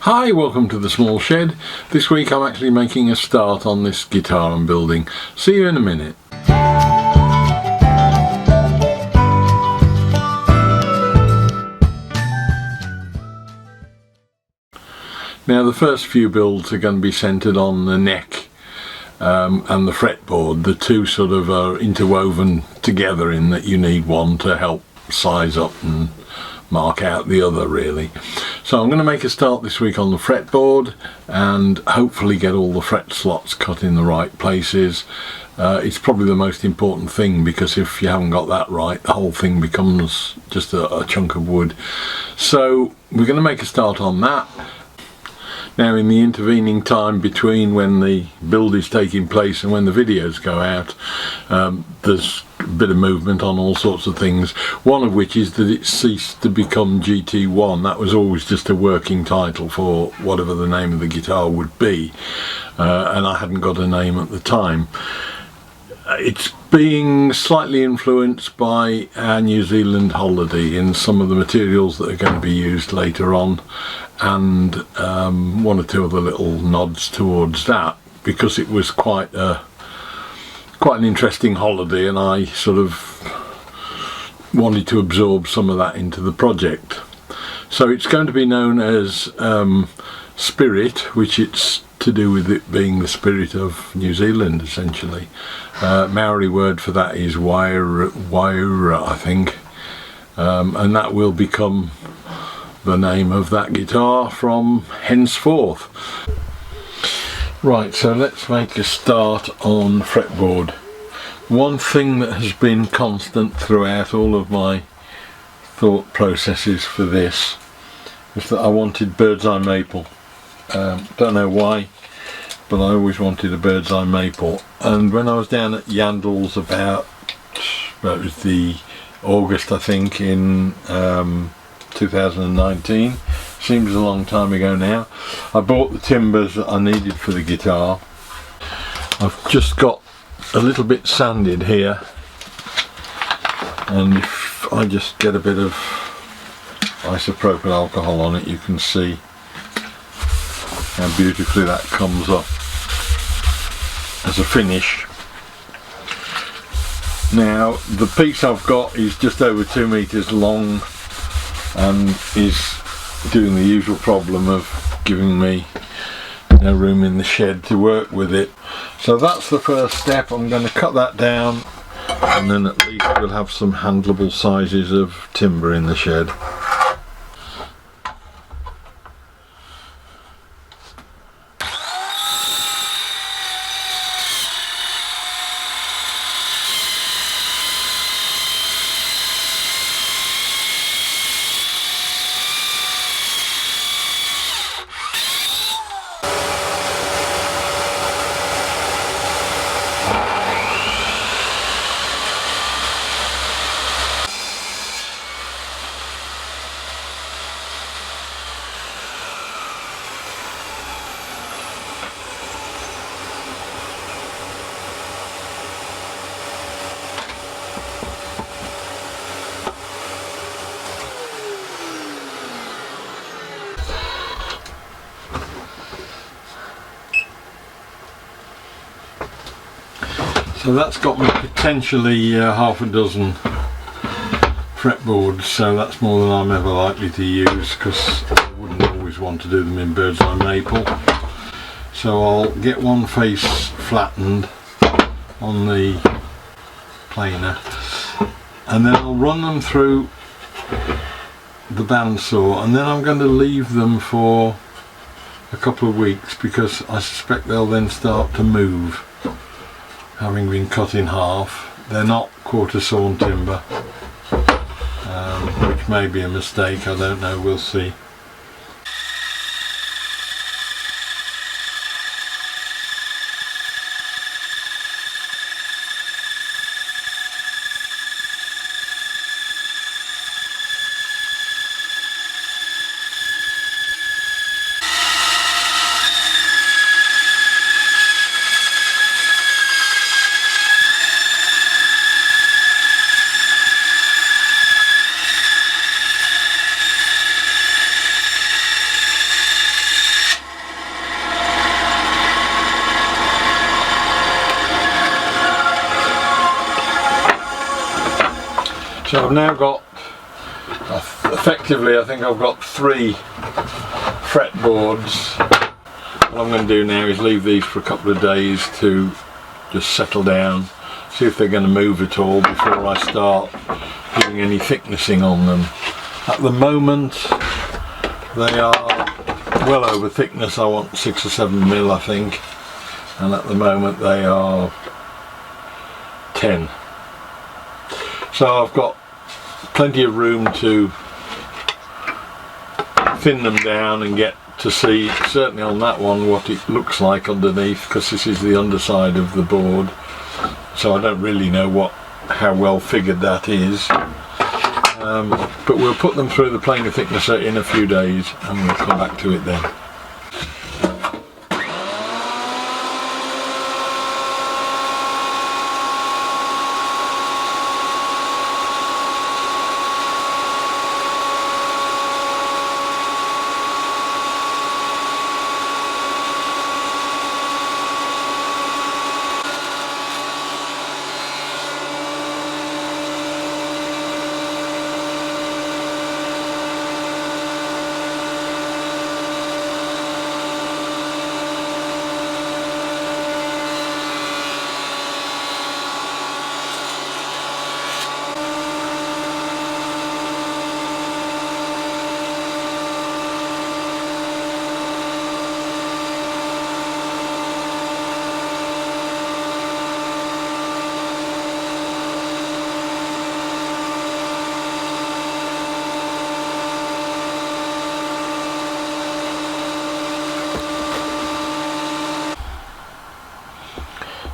Hi, welcome to the small shed. This week I'm actually making a start on this guitar I'm building. See you in a minute. Now the first few builds are going to be centered on the neck and the fretboard. The two sort of are interwoven together in that you need one to help size up and mark out the other, really. So I'm going to make a start this week on the fretboard and hopefully get all the fret slots cut in the right places. It's probably the most important thing, because if you haven't got that right, the whole thing becomes just a chunk of wood. So we're going to make a start on that. Now, in the intervening time between when the build is taking place and when the videos go out, there's a bit of movement on all sorts of things. One of which is that it ceased to become GT1. That was always just a working title for whatever the name of the guitar would be, and I hadn't got a name at the time. It's being slightly influenced by our New Zealand holiday in some of the materials that are going to be used later on, and one or two other little nods towards that, because it was quite an interesting holiday, and I sort of wanted to absorb some of that into the project. So it's going to be known as Spirit, which it's to do with it being the spirit of New Zealand, essentially. Maori word for that is Wairua, I think, and that will become the name of that guitar from henceforth. Right, so let's make a start on fretboard. One thing that has been constant throughout all of my thought processes for this is that I wanted bird's eye maple. Don't know why, but I always wanted a bird's eye maple. And when I was down at Yandles about, well, it was the August, I think, in 2019, seems a long time ago now, I bought the timbers that I needed for the guitar. I've just got a little bit sanded here, and if I just get a bit of isopropyl alcohol on it, you can see how beautifully that comes up as a finish. Now the piece I've got is just over 2 meters long and is doing the usual problem of giving me no room in the shed to work with it. So that's the first step. I'm going to cut that down, and then at least we'll have some handleable sizes of timber in the shed. So that's got me potentially half a dozen fretboards, so that's more than I'm ever likely to use, because I wouldn't always want to do them in bird's eye maple. So I'll get one face flattened on the planer, and then I'll run them through the bandsaw, and then I'm going to leave them for a couple of weeks, because I suspect they'll then start to move, having been cut in half. They're not quarter sawn timber, which may be a mistake, I don't know, we'll see. So I've now got, effectively I think I've got 3 fretboards. What I'm going to do now is leave these for a couple of days to just settle down, see if they're going to move at all before I start doing any thicknessing on them. At the moment they are well over thickness. I want 6 or 7 mil I think, and at the moment they are 10. So I've got plenty of room to thin them down and get to see, certainly on that one, what it looks like underneath, because this is the underside of the board, so I don't really know how well figured that is. But we'll put them through the planer thicknesser in a few days and we'll come back to it then.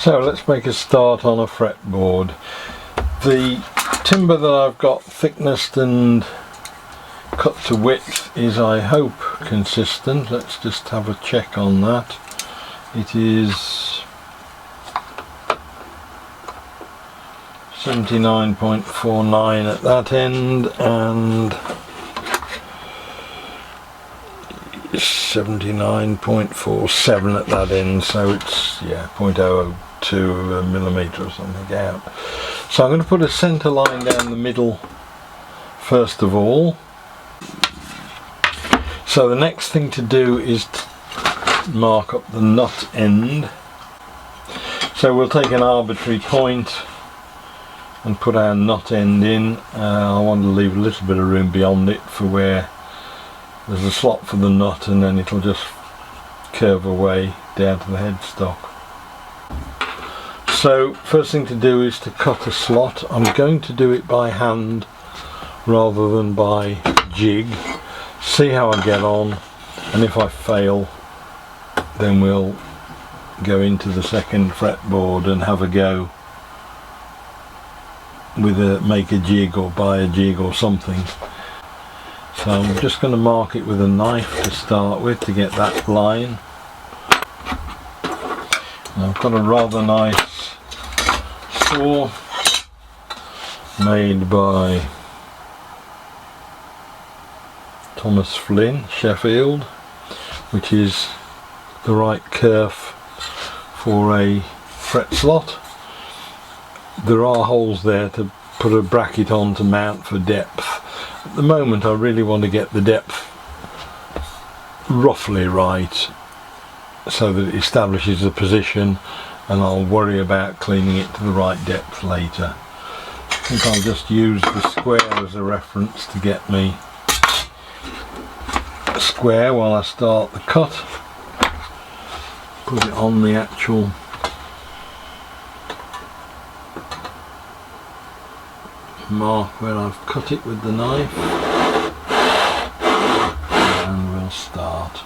So let's make a start on a fretboard. The timber that I've got thicknessed and cut to width is, I hope, consistent. Let's just have a check on that. It is 79.49 at that end and 79.47 at that end, so it's 0.002 millimetre or something out. So I'm going to put a centre line down the middle first of all. So the next thing to do is to mark up the nut end. So we'll take an arbitrary point and put our nut end in. I want to leave a little bit of room beyond it for where there's a slot for the nut, and then it'll just curve away down to the headstock. So first thing to do is to cut a slot. I'm going to do it by hand rather than by jig. See how I get on, and if I fail then we'll go into the second fretboard and have a go with make a jig or buy a jig or something. So I'm just going to mark it with a knife to start with to get that line. And I've got a rather nice saw made by Thomas Flynn, Sheffield, which is the right kerf for a fret slot. There are holes there to put a bracket on to mount for depth. At the moment I really want to get the depth roughly right so that it establishes a position, and I'll worry about cleaning it to the right depth later. I think I'll just use the square as a reference to get me a square while I start the cut. Put it on the actual mark where I've cut it with the knife, and we'll start.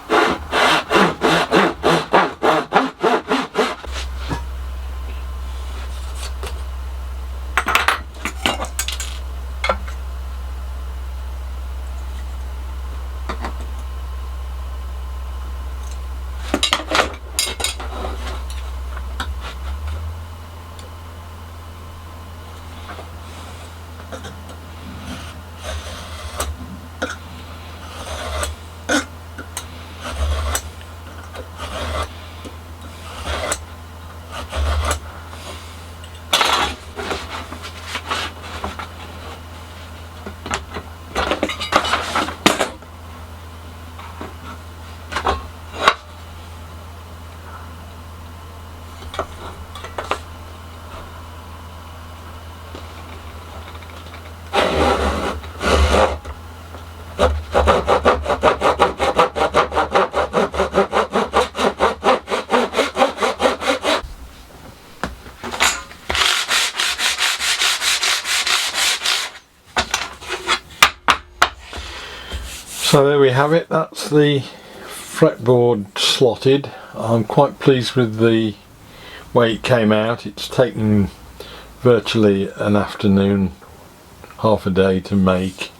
have it, that's the fretboard slotted. I'm quite pleased with the way it came out. It's taken virtually an afternoon, half a day to make.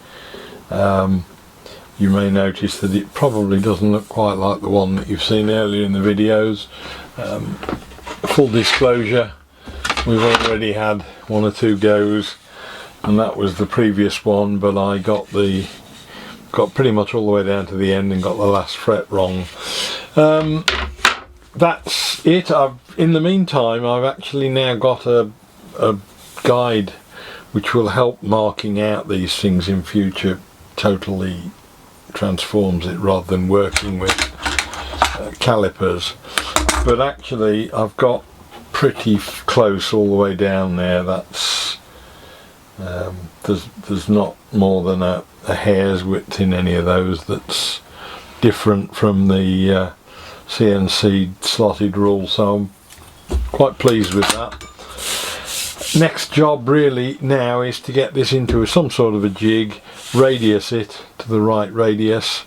You may notice that it probably doesn't look quite like the one that you've seen earlier in the videos. Full disclosure, we've already had 1 or 2 goes, and that was the previous one, but I got pretty much all the way down to the end and got the last fret wrong. That's it. In the meantime, I've actually now got a guide which will help marking out these things in future. Totally transforms it rather than working with calipers. But actually I've got pretty close all the way down there. That's there's not more than a hair's width in any of those that's different from the CNC slotted rule, so I'm quite pleased with that. Next job really now is to get this into some sort of a jig, radius it to the right radius,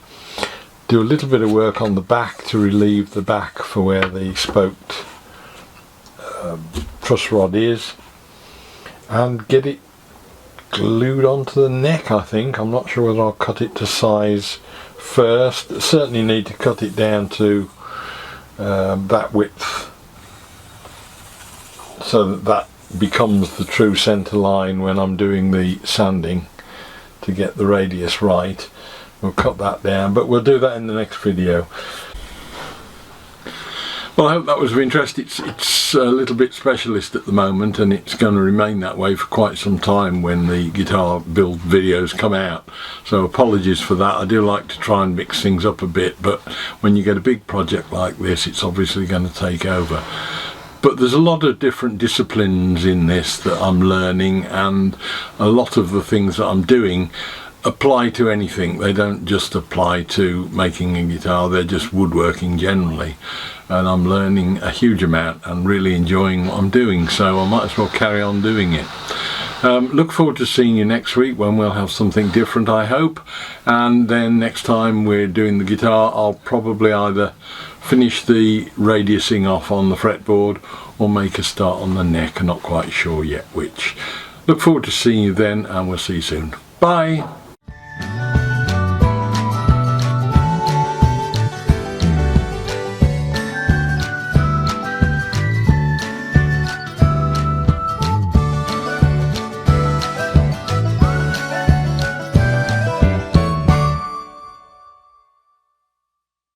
do a little bit of work on the back to relieve the back for where the spoked truss rod is, and get it glued onto the neck. I think, I'm not sure whether I'll cut it to size first. Certainly need to cut it down to that width so that becomes the true centre line when I'm doing the sanding to get the radius right. We'll cut that down, but we'll do that in the next video. Well, I hope that was of interest. It's a little bit specialist at the moment, and it's going to remain that way for quite some time when the guitar build videos come out, so apologies for that. I do like to try and mix things up a bit, but when you get a big project like this, it's obviously going to take over. But there's a lot of different disciplines in this that I'm learning, and a lot of the things that I'm doing apply to anything. They don't just apply to making a guitar, they're just woodworking generally, and I'm learning a huge amount and really enjoying what I'm doing, so I might as well carry on doing it. Look forward to seeing you next week when we'll have something different, I hope, and then next time we're doing the guitar I'll probably either finish the radiusing off on the fretboard or make a start on the neck. I'm not quite sure yet which. Look forward to seeing you then, and we'll see you soon. Bye!